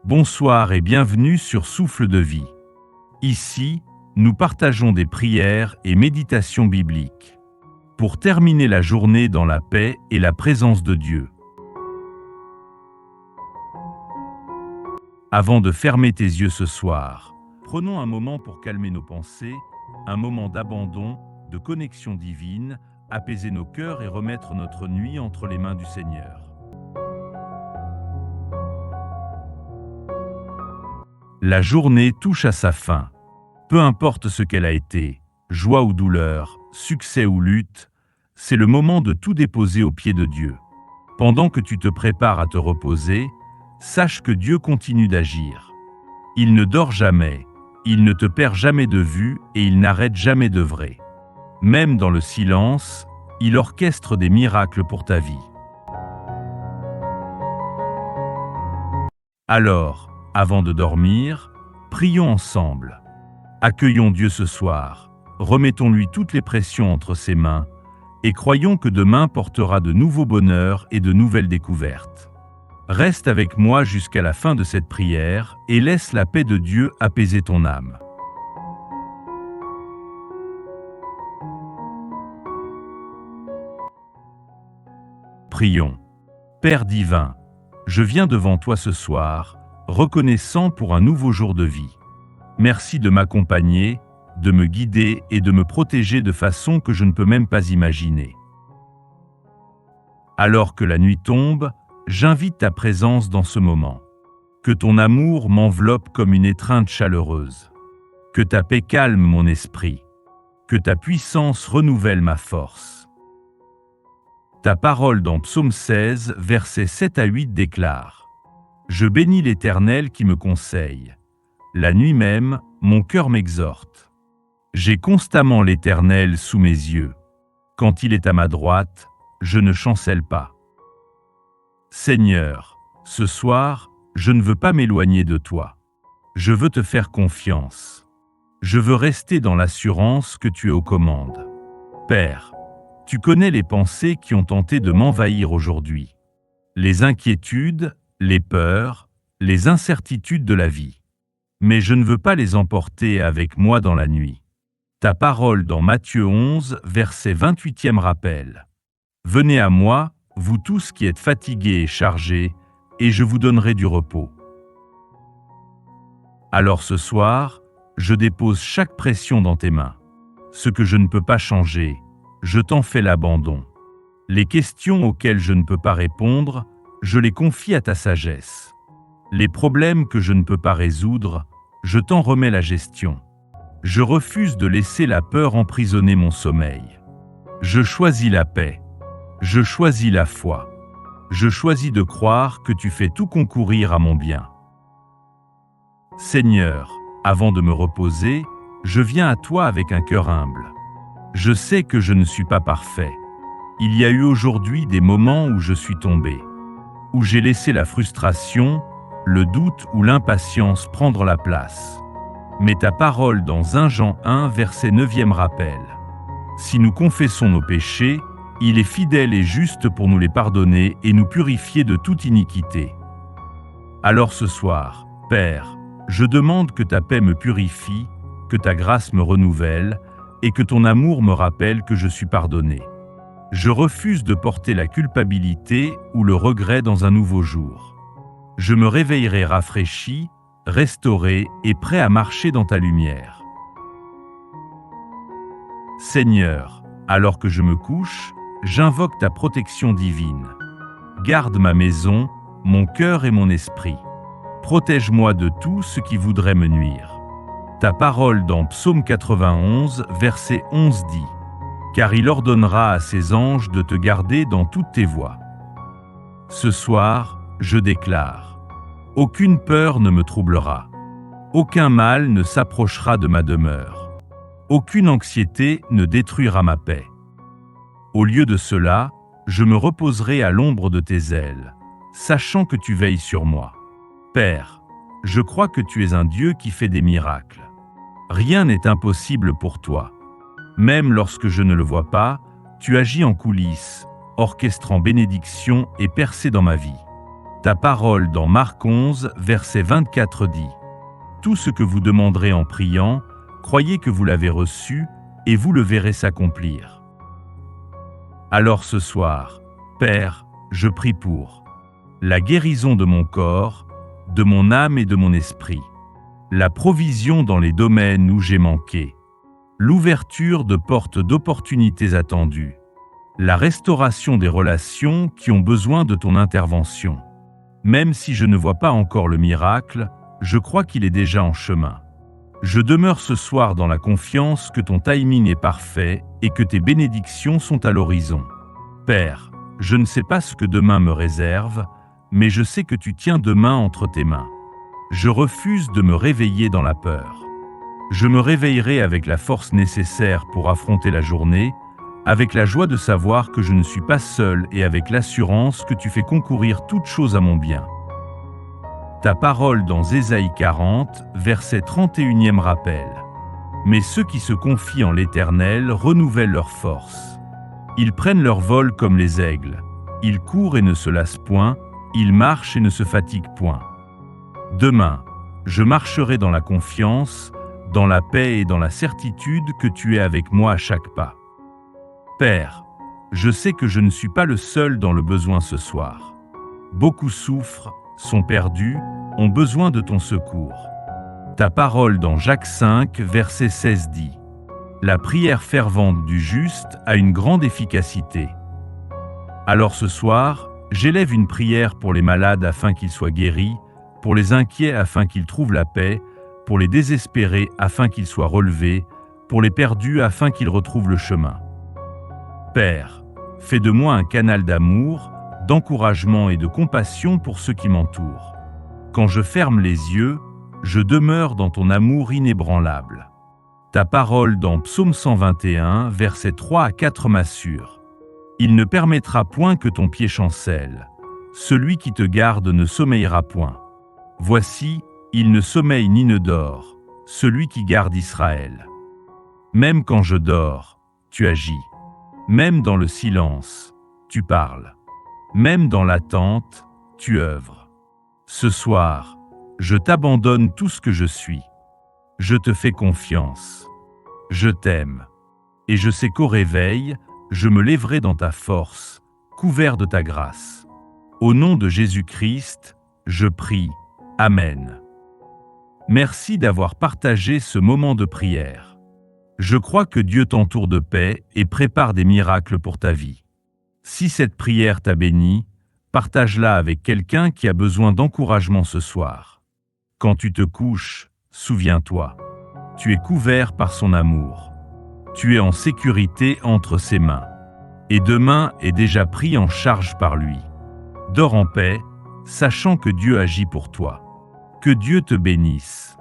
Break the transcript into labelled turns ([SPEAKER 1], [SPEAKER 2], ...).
[SPEAKER 1] Bonsoir et bienvenue sur Souffle de vie. Ici, nous partageons des prières et méditations bibliques pour terminer la journée dans la paix et la présence de Dieu. Avant de fermer tes yeux ce soir, prenons un moment pour calmer nos pensées, un moment d'abandon, de connexion divine, apaiser nos cœurs et remettre notre nuit entre les mains du Seigneur. La journée touche à sa fin. Peu importe ce qu'elle a été, joie ou douleur, succès ou lutte, c'est le moment de tout déposer aux pieds de Dieu. Pendant que tu te prépares à te reposer, sache que Dieu continue d'agir. Il ne dort jamais, il ne te perd jamais de vue et il n'arrête jamais d'œuvrer. Même dans le silence, il orchestre des miracles pour ta vie. Alors, avant de dormir, prions ensemble. Accueillons Dieu ce soir, remettons-lui toutes les pressions entre ses mains et croyons que demain portera de nouveaux bonheurs et de nouvelles découvertes. Reste avec moi jusqu'à la fin de cette prière et laisse la paix de Dieu apaiser ton âme. Prions. Père divin, je viens devant toi ce soir, reconnaissant pour un nouveau jour de vie. Merci de m'accompagner, de me guider et de me protéger de façon que je ne peux même pas imaginer. Alors que la nuit tombe, j'invite ta présence dans ce moment. Que ton amour m'enveloppe comme une étreinte chaleureuse. Que ta paix calme mon esprit. Que ta puissance renouvelle ma force. Ta parole dans Psaume 16, versets 7 à 8 déclare: Je bénis l'Éternel qui me conseille. La nuit même, mon cœur m'exhorte. J'ai constamment l'Éternel sous mes yeux. Quand il est à ma droite, je ne chancelle pas. Seigneur, ce soir, je ne veux pas m'éloigner de toi. Je veux te faire confiance. Je veux rester dans l'assurance que tu es aux commandes. Père, tu connais les pensées qui ont tenté de m'envahir aujourd'hui. Les inquiétudes, les peurs, les incertitudes de la vie. Mais je ne veux pas les emporter avec moi dans la nuit. Ta parole dans Matthieu 11, verset 28e rappelle: Venez à moi, vous tous qui êtes fatigués et chargés, et je vous donnerai du repos. Alors ce soir, je dépose chaque pression dans tes mains. Ce que je ne peux pas changer, je t'en fais l'abandon. Les questions auxquelles je ne peux pas répondre, je les confie à ta sagesse. Les problèmes que je ne peux pas résoudre, je t'en remets la gestion. Je refuse de laisser la peur emprisonner mon sommeil. Je choisis la paix. Je choisis la foi. Je choisis de croire que tu fais tout concourir à mon bien. Seigneur, avant de me reposer, je viens à toi avec un cœur humble. Je sais que je ne suis pas parfait. Il y a eu aujourd'hui des moments où je suis tombé, où j'ai laissé la frustration, le doute ou l'impatience prendre la place. Mais ta parole dans 1 Jean 1, verset 9e rappelle: Si nous confessons nos péchés, il est fidèle et juste pour nous les pardonner et nous purifier de toute iniquité. Alors ce soir, Père, je demande que ta paix me purifie, que ta grâce me renouvelle et que ton amour me rappelle que je suis pardonné. Je refuse de porter la culpabilité ou le regret dans un nouveau jour. Je me réveillerai rafraîchi, restauré et prêt à marcher dans ta lumière. Seigneur, alors que je me couche, j'invoque ta protection divine. Garde ma maison, mon cœur et mon esprit. Protège-moi de tout ce qui voudrait me nuire. Ta parole dans Psaume 91, verset 11 dit: Car il ordonnera à ses anges de te garder dans toutes tes voies. Ce soir, je déclare: Aucune peur ne me troublera. Aucun mal ne s'approchera de ma demeure. Aucune anxiété ne détruira ma paix. Au lieu de cela, je me reposerai à l'ombre de tes ailes, sachant que tu veilles sur moi. Père, je crois que tu es un Dieu qui fait des miracles. Rien n'est impossible pour toi. Même lorsque je ne le vois pas, tu agis en coulisses, orchestrant bénédiction et percée dans ma vie. Ta parole dans Marc 11, verset 24 dit « Tout ce que vous demanderez en priant, croyez que vous l'avez reçu, et vous le verrez s'accomplir. » Alors ce soir, Père, je prie pour la guérison de mon corps, de mon âme et de mon esprit, la provision dans les domaines où j'ai manqué, l'ouverture de portes d'opportunités attendues, la restauration des relations qui ont besoin de ton intervention. Même si je ne vois pas encore le miracle, je crois qu'il est déjà en chemin. Je demeure ce soir dans la confiance que ton timing est parfait et que tes bénédictions sont à l'horizon. Père, je ne sais pas ce que demain me réserve, mais je sais que tu tiens demain entre tes mains. Je refuse de me réveiller dans la peur. Je me réveillerai avec la force nécessaire pour affronter la journée, avec la joie de savoir que je ne suis pas seul et avec l'assurance que tu fais concourir toutes choses à mon bien. Ta parole dans Ésaïe 40, verset 31e rappelle « Mais ceux qui se confient en l'Éternel renouvellent leur force. Ils prennent leur vol comme les aigles. Ils courent et ne se lassent point, ils marchent et ne se fatiguent point. » Demain, je marcherai dans la confiance, dans la paix et dans la certitude que tu es avec moi à chaque pas. Père, je sais que je ne suis pas le seul dans le besoin ce soir. Beaucoup souffrent, sont perdus, ont besoin de ton secours. Ta parole dans Jacques 5, verset 16 dit « La prière fervente du juste a une grande efficacité. » Alors ce soir, j'élève une prière pour les malades afin qu'ils soient guéris, pour les inquiets afin qu'ils trouvent la paix, pour les désespérés afin qu'ils soient relevés, pour les perdus afin qu'ils retrouvent le chemin. Père, fais de moi un canal d'amour, d'encouragement et de compassion pour ceux qui m'entourent. Quand je ferme les yeux, je demeure dans ton amour inébranlable. Ta parole dans Psaume 121, versets 3 à 4 m'assure. Il ne permettra point que ton pied chancelle. Celui qui te garde ne sommeillera point. Voici, il ne sommeille ni ne dort, celui qui garde Israël. Même quand je dors, tu agis. Même dans le silence, tu parles. Même dans l'attente, tu œuvres. Ce soir, je t'abandonne tout ce que je suis. Je te fais confiance. Je t'aime. Et je sais qu'au réveil, je me lèverai dans ta force, couvert de ta grâce. Au nom de Jésus-Christ, je prie. Amen. Merci d'avoir partagé ce moment de prière. Je crois que Dieu t'entoure de paix et prépare des miracles pour ta vie. Si cette prière t'a béni, partage-la avec quelqu'un qui a besoin d'encouragement ce soir. Quand tu te couches, souviens-toi, tu es couvert par son amour. Tu es en sécurité entre ses mains. Et demain est déjà pris en charge par lui. Dors en paix, sachant que Dieu agit pour toi. Que Dieu te bénisse.